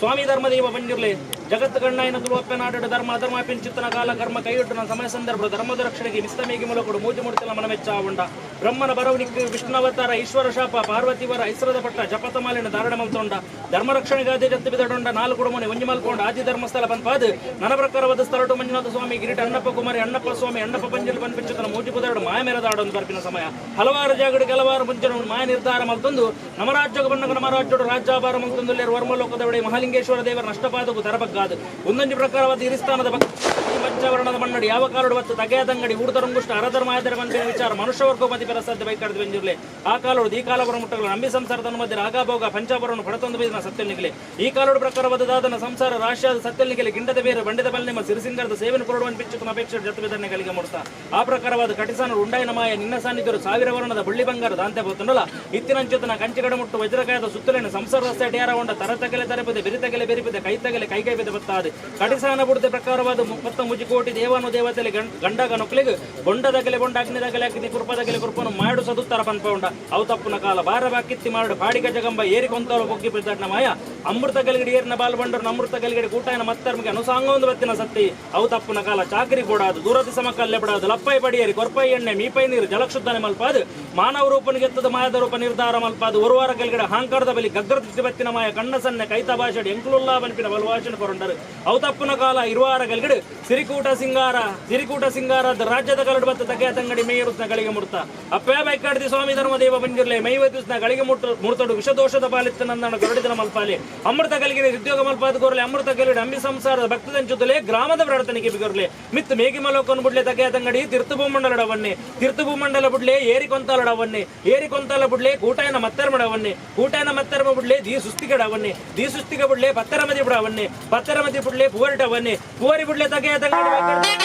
ಸ್ವಾಮಿ ಧರ್ಮದೇವ ಪಂಜುರ್ಲೆ ಜಗತ್ತು ಗಣ್ಣಾಯನ ತುಳುವಪ್ಪನಾಡ ಧರ್ಮ ಅಧರ್ಮ ಪಿಂಚಿತ್ತನ ಕಾಲ ಕರ್ಮ ಕೈಯೊಟ್ಟನ ಸಮಯ ಸಂದರ್ಭ ಧರ್ಮದ ರಕ್ಷಣೆಗೆ ಮಿಸ್ತಮೇಗಿ ಮೂಲಕೊಡು ಮೂಜು ಮುಡಿತಲ ಮನಮೆಚ್ಚಾವುಂಡ ಬ್ರಹ್ಮನ ಬರವಣಿಕೆ ವಿಷ್ಣುವತಾರ ಈಶ್ವರ ಶಾಪ ಪಾರ್ವತಿವರ ಐಶ್ವರದ ಪಟ್ಟ ಜಪತಮಾಲಿನ ಧಾರಣ ಮಲ್ತೊಂಡ ಧರ್ಮ ರಕ್ಷಣೆಗಾದೆ ಜತ್ತು ಬಿದಡೊಂಡ ನಾಲ್ಕು ಕುಡುಮನೆ ಒಂಜಿ ಮಲ್ಕೊಂಡ ಆದಿ ಧರ್ಮಸ್ಥಳ ಬಂದ್ಪಾದ ನನ್ನ ಪ್ರಕಾರವಾದ ಸ್ಥಳಟು ಮಂಜುನಾಥ ಸ್ವಾಮಿ ಗಿರಿಟ ಅಣ್ಣಪ್ಪ ಕುಮಾರಿ ಅಣ್ಣಪ್ಪ ಸ್ವಾಮಿ ಅಣ್ಣಪ್ಪ ಪಂಜಲಿ ಬಂದ್ಪಿಂಚಿತನ ಮೂಜು ಬುದರಡು ಮಾಯ ಮೆರೆದಾಡೊಂದು ಬರ್ಪಿನ ಸಮಯ ಹಲವಾರು ಜಾಗಡೆ ಕೆಲವಾರು ಮುಂಚೆ ಮಾಯ ನಿರ್ಧಾರ ಮಲ್ತೊಂದು ನಮ್ಮ ರಾಜ್ಯ ಬಣ್ಣಗ ನಮ್ಮ ರಾಜ್ಯಡು ರಾಜ್ಯಾಭಾರ ಮಲ್ತೊಂದು ವರ್ಮಲೋಕದ ಬಳಿ ಮಹಾಲಿಂಗೇಶ್ವರ ದೇವರ ನಷ್ಟಪಾದಕು ತರಬಗ್ಗಾದು ಒಂದೊಂದು ಪ್ರಕಾರವಾದ ಹಿರಿಸ್ಥಾನದ ಪಂಚವರ್ಣದ ಮಣ್ಣಡಿ ಯಾವ ಕಾಲಡು ಬತ್ತು ತಗೆಯದಂಗಡಿ ಊರ್ದರಂಗುಷ್ಟ ಅರಧರ್ಮ ಆದರ ಬಂದಿನ ವಿಚಾರ ಮನುಷ್ಯವರ್ಗೋ ಮತಿ ಬೆರಸದ್ದೆ ಬೈಕಾಡ್ದು ಬಂದಿರಲಿ ಆ ಕಾಲೋಡು ಈ ಕಾಲವರ ಮುಟ್ಟಗಳು ನಂಬಿ ಸಂಸಾರದ ಮಧ್ಯೆ ಆಗಾಭೋಗ ಪಂಚಾಭರವನ್ನು ಪಡತೊಂದು ಬೈದಿನ ಸತ್ಯನಿಗಲಿ ಈ ಕಾಲೋಡು ಪ್ರಕಾರವಾದದಾದನ ಸಂಸಾರ ರಾಶಿಯಾದ ಸತ್ಯನಿಗಲಿ ಗಿಂಡದ ಬೇರೆ ಬಂಡಿದ ಬಲ್ನೆಮ್ಮ ಸಿರಿಸಿಂಗರದ ಸೇವೆಯನ್ನು ಕೊಡುವ ಪಿಚ್ಚುತನ ಅಪೇಕ್ಷೆ ಜತ್ತು ಬೆದರ್ನೆಗಳಿಗೆ ಮೂಡಿಸ್ತಾ ಆ ಪ್ರಕಾರವಾದ ಕಟಿಸಾನ ಉಂಡಾಯಿನ ಮಾಯ ನಿನ್ನ ಸಾನ್ನಿಧ್ಯರು ಸಾವಿರ ವರ್ಣದ ಬಳ್ಳಿ ಬಂಗಾರ ದಾಂತೆ ಬೋತಂಡಲ್ಲ ಇತ್ತಿನಂಚುತನ ಕಂಚಿಗಡ ಮುಟ್ಟು ವಜ್ರಕಾಯದ ಸುತ್ತಲಿನ ಸಂಸಾರದ ಸೆಟ್ಯಾರ ಹೊಂಡ ತರತಗೆಲೆ ತರಪಿದೆ ಬೆರಿತಗೆಲೆ ಬೆರಿಪಿದೆ ಕೈತಗೆಲೆ ಕೈಕೈಪಿದೆ ಬತ್ತಾದೆ ಕಟಿಸಾನ ಬುಡದೆ ಪ್ರಕಾರವಾದ ಮುಪ್ಪತ್ತ ಮುಜಿಕೋಟಿ ದೇವಾನು ದೇವತೆಲೆ ಗಂಡಗ ನೊಕ್ಲಿಗೆ ಬೊಂಡದಗೆಲೆ ಬೊಂಡ ಅಗ್ನಿದಗೆಲೆ ಅಗ್ನಿ ಕುರ್ಪದಗೆಲೆ ಕುರ್ಪನು ಮಾಡು ಸದುತ್ತರ ಪನ್ಪೌಂಡ ಅವು ತಪ್ಪುನ ಕಾಲ ಬಾರ ಕಿತ್ತಿ ಮಾಡು ಪಾಡಿಗ ಜಗಂಬ ಏರಿ ಕೊಂತವರು ಬೊಗ್ಗಿ ಬಿದ್ದಾಡ್ನ ಮಾಯ ಅಮೃತ ಗಲಿಗಡಿ ಏರಿನ ಬಾಲ್ ಬಂಡರು ಅಮೃತ ಗಲಿಗಡಿ ಕೂಟಾಯನ ಮತ್ತರ್ಮಿಗೆ ಅನುಸಾಂಗೊಂದು ಬತ್ತಿನ ಸತ್ತಿ ಅವು ತಪ್ಪುನ ಕಾಲ ಚಾಕರಿ ಕೊಡಾದು ದೂರದಿ ಸಮಕಲ್ಲೆ ಬಿಡಾದು ಲಪ್ಪೈ ಬಡಿಯರಿ ಕೊರ್ಪೈ ಎಣ್ಣೆ ಮೀಪೈ ನೀರು ಜಲಕ್ಷುದ್ಧನೆ ಮಲ್ಪಾದು ಮಾನವ ರೂಪನಿಗೆ ಎತ್ತದ ಮಾಯದ ರೂಪ ನಿರ್ಧಾರ ಮಲ್ಪಾದು ಒರುವಾರ ಗಲಿಗಡ ಹಾಂಕಾರದ ಬಲಿ ಗಗ್ಗರ್ದಿಸಿ ಬತ್ತಿನ ಮಾಯ ಕಣ್ಣ ಸನ್ನೆ ಕೈತ ಭಾಷೆ ಎಂಕ್ಲುಲ್ಲಾ ಬನ್ಪಿನ ಬಲವಾಚನ ಕೊರಂಡರು ಅವು ತಪ್ಪುನ ಕಾಲ ಇರುವಾರ ಗಲಿಗಡು ಸಿರಿಕೂಟ ಸಿಂಗಾರ ರಾಜ್ಯದ ಕರಡು ಬತ್ತ ತಗೆ ತಂಗಡಿ ಮೇಯರುತ್ನ ಗಳಿಗೆ ಮುಡ್ತ ಅಪ್ಪೇ ಬೈಕಾಡ್ತಿ ಸ್ವಾಮಿ ಧರ್ಮದೇವ ಬಂದಿರ್ಲೆ ಮೈವದಿಸ್ನ ಗಳಿಗೆ ಮುಡ್ತಡು ವಿಷದೋಷದ ಪಾಲಿತ್ತ ನನ್ನ ಗರುಡಿದನ ಮಲ್ಪಾಲಿ ಅಮೃತ ಗಲಿಗೆ ಉದ್ಯೋಗ ಮಲ್ಪಾದ ಕೋರ್ಲೆ ಅಮೃತ ಗಲಿಡ ಅಂಬಿ ಸಂಸಾರದ ಭಕ್ತದಂಚುತ್ತಲೇ ಗ್ರಾಮದ ವ್ರಡತನಿಗೆ ಬಿಗರ್ಲೆ ಮಿತ್ ಮೇಗಿ ಮಲೋಕನ್ ಬಿಡ್ಲೆ ತಗೆ ತಂಗಡಿ ತೀರ್ಥಭೂಮಂಡಲಡವನ್ನೇ ತೀರ್ಥಭೂಮಂಡಲ ಬಿಡ್ಲೆ ಏರಿ ಕೊಂತಾಲ ಬಿಡ್ಲೆ ಕೂಟಾಯನ ಮತ್ತರ್ಮಡವನ್ನೇ ಕೂಟಾಯನ ಮತ್ತರ್ಮ ಬಿಡ್ಲೆ ದಿ ಸುಸ್ತಿಗಡವನ್ನೇ ದಿ ಸುಸ್ತಿಗ ಬಿಡ್ಲೆ ಪತ್ತರ ಮದಿ ಬಿಡವನ್ನೇ ಪತ್ತರ ಮದಿ ಬಿಡ್ಲೆ ಪುವರಿಟವನ್ನೇ ಪುವರಿ ಬಿಡ್ಲೆ ತಗೆ ತಂಗಡಿ